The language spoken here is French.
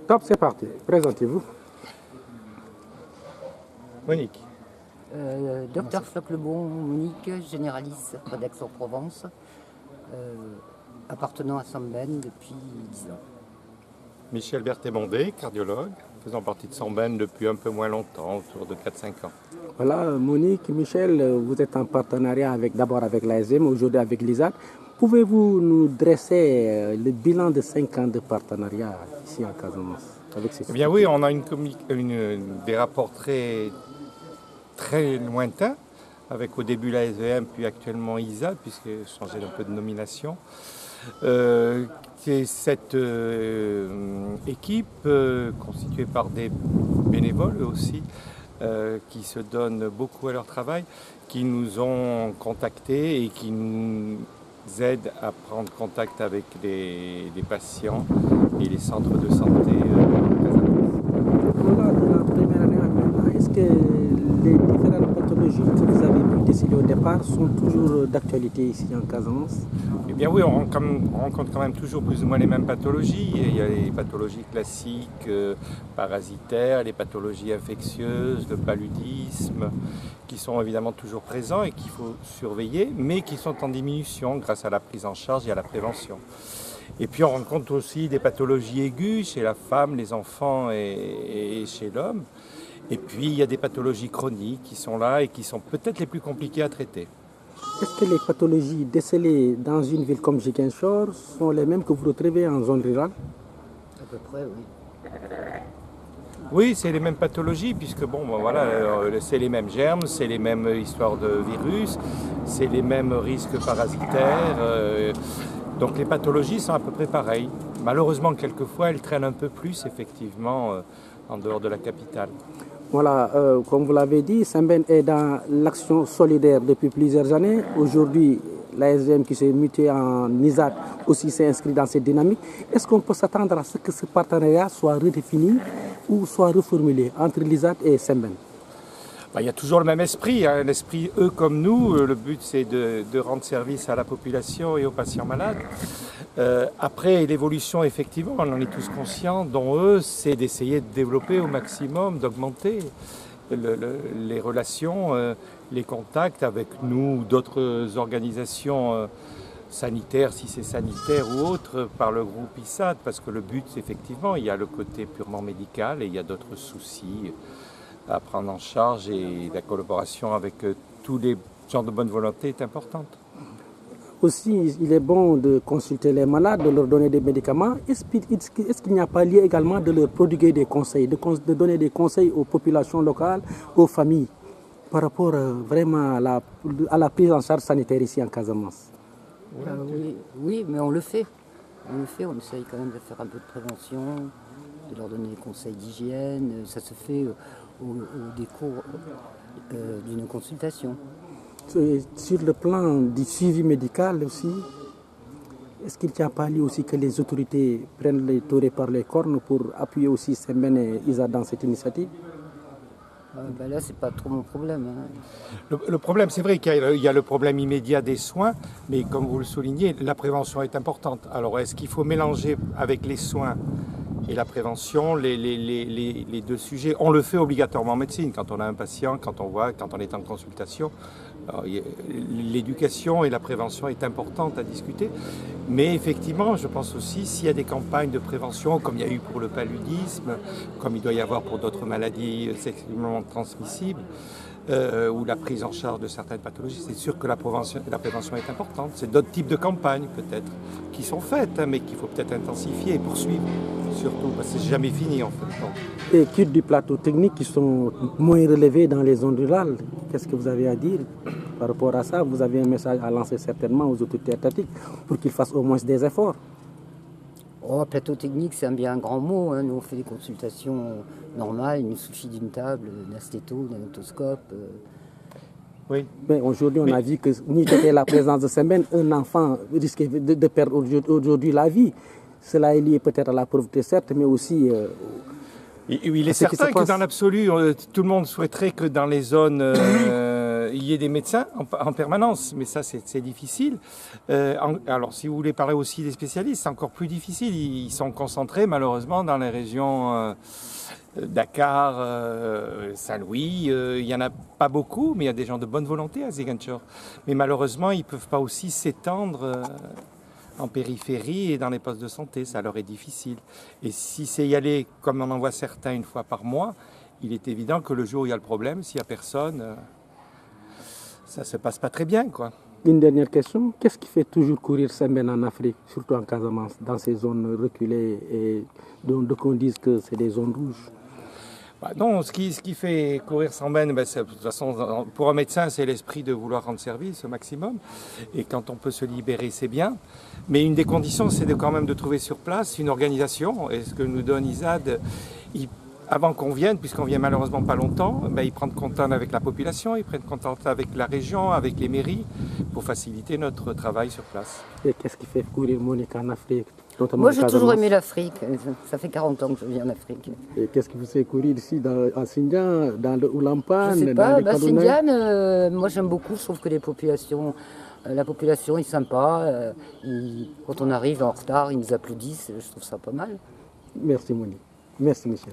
Top, c'est parti. Présentez-vous. Monique. Docteur Floch-Lebon, Monique, généraliste d'Aix-en-Provence, appartenant à Samben depuis 10 ans. Michel Berthet-Mondé, cardiologue, faisant partie de Samben depuis un peu moins longtemps, autour de 4-5 ans. Voilà, Monique, Michel, vous êtes en partenariat d'abord avec l'ASM, aujourd'hui avec l'ISAT. Pouvez-vous nous dresser le bilan de 5 ans de partenariat ici en Casamance avec ces Eh bien oui, on a des rapports très lointains, avec au début l'ASVM, puis actuellement ISAT, puisqu'il a changé un peu de nomination. C'est cette équipe constituée par des bénévoles eux aussi, qui se donnent beaucoup à leur travail, qui nous ont contactés et qui nous aident à prendre contact avec les patients et les centres de santé. Voilà, de la première année à maintenant, est-ce que les différentes pathologies que vous avez pu déceler au départ sont toujours d'actualité ici en Casamance? Eh bien oui, on rencontre quand même toujours plus ou moins les mêmes pathologies. Il y a les pathologies classiques, parasitaires, les pathologies infectieuses, le paludisme, qui sont évidemment toujours présents et qu'il faut surveiller, mais qui sont en diminution grâce à la prise en charge et à la prévention. Et puis on rencontre aussi des pathologies aiguës chez la femme, les enfants et chez l'homme. Et puis il y a des pathologies chroniques qui sont là et qui sont peut-être les plus compliquées à traiter. Est-ce que les pathologies décelées dans une ville comme Ziguinchor sont les mêmes que vous retrouvez en zone rurale? À peu près, oui. Oui, c'est les mêmes pathologies, puisque c'est les mêmes germes, c'est les mêmes histoires de virus, c'est les mêmes risques parasitaires. Donc les pathologies sont à peu près pareilles. Malheureusement, quelquefois, elles traînent un peu plus, effectivement, en dehors de la capitale. Voilà, comme vous l'avez dit, Samben est dans l'action solidaire depuis plusieurs années. Aujourd'hui, l'ASM qui s'est mutée en ISAT aussi s'est inscrit dans cette dynamique. Est-ce qu'on peut s'attendre à ce que ce partenariat soit redéfini ou soit reformulé entre l'ISAT et Samben? Il y a toujours le même esprit, hein, l'esprit eux comme nous. Le but c'est de rendre service à la population et aux patients malades. Après l'évolution, effectivement, on en est tous conscients, dont eux, c'est d'essayer de développer au maximum, d'augmenter les relations, les contacts avec nous ou d'autres organisations sanitaires, si c'est sanitaire ou autre, par le groupe ISAT, parce que le but, effectivement, il y a le côté purement médical et il y a d'autres soucis à prendre en charge et la collaboration avec tous les gens de bonne volonté est importante. Aussi, il est bon de consulter les malades, de leur donner des médicaments. Est-ce qu'il n'y a pas lieu également de leur prodiguer des conseils, de donner des conseils aux populations locales, aux familles, par rapport vraiment à la prise en charge sanitaire ici en Casamance? Oui, mais on le fait. On essaye quand même de faire un peu de prévention, de leur donner des conseils d'hygiène. Ça se fait au décours d'une consultation. Sur le plan du suivi médical aussi, est-ce qu'il n'y a pas lieu aussi que les autorités prennent les taureaux par les cornes pour appuyer aussi Samben et ISAT dans cette initiative? Là, c'est pas trop mon problème. Hein. Le problème, c'est vrai qu'il y a le problème immédiat des soins, mais comme vous le soulignez, la prévention est importante. Alors, est-ce qu'il faut mélanger avec les soins et la prévention les deux sujets? On le fait obligatoirement en médecine, quand on a un patient, quand on est en consultation. L'éducation et la prévention est importante à discuter, mais effectivement, je pense aussi s'il y a des campagnes de prévention, comme il y a eu pour le paludisme, comme il doit y avoir pour d'autres maladies sexuellement transmissibles, ou la prise en charge de certaines pathologies, c'est sûr que la prévention est importante. C'est d'autres types de campagnes peut-être qui sont faites, hein, mais qu'il faut peut-être intensifier et poursuivre, surtout, parce que c'est jamais fini en fait. Et quitte du plateau technique qui sont moins relevés dans les zones rurales, qu'est-ce que vous avez à dire par rapport à ça? Vous avez un message à lancer certainement aux autorités étatiques pour qu'ils fassent au moins des efforts. Plateau technique, c'est bien un grand mot. Hein. Nous, on fait des consultations normales. Il nous suffit d'une table, d'un stéto, d'un otoscope. Oui. Mais aujourd'hui, on a vu que ni c'était la présence de Samben, un enfant risquait de perdre aujourd'hui la vie. Cela est lié peut-être à la pauvreté, certes, mais aussi... Il est certain que dans l'absolu, tout le monde souhaiterait que dans les zones il y ait des médecins en permanence, mais ça c'est difficile. Alors si vous voulez parler aussi des spécialistes, c'est encore plus difficile. Ils sont concentrés malheureusement dans les régions Dakar, Saint-Louis. Il n'y en a pas beaucoup, mais il y a des gens de bonne volonté à Ziguinchor. Mais malheureusement, ils ne peuvent pas aussi s'étendre en périphérie et dans les postes de santé, ça leur est difficile. Et si c'est y aller comme on en voit certains une fois par mois, il est évident que le jour où il y a le problème, s'il n'y a personne, ça ne se passe pas très bien, quoi. Une dernière question, qu'est-ce qui fait toujours courir Sembène en Afrique, surtout en Casamance, dans ces zones reculées et dont on dise que c'est des zones rouges? Non, ce qui fait courir Sembène, de toute façon, pour un médecin, c'est l'esprit de vouloir rendre service au maximum. Et quand on peut se libérer, c'est bien. Mais une des conditions, c'est quand même de trouver sur place une organisation. Et ce que nous donne ISAD, avant qu'on vienne, puisqu'on vient malheureusement pas longtemps, ils prennent contact avec la population, ils prennent contact avec la région, avec les mairies, pour faciliter notre travail sur place. Et qu'est-ce qui fait courir Monique en Afrique? Moi, j'ai toujours aimé l'Afrique. Ça fait 40 ans que je vis en Afrique. Et qu'est-ce qui vous fait courir ici, à Sindian, dans le Oulampan, je sais pas, Sindian, moi j'aime beaucoup, je trouve que la population est sympa. Quand on arrive en retard, ils nous applaudissent, je trouve ça pas mal. Merci Monique. Merci Michel.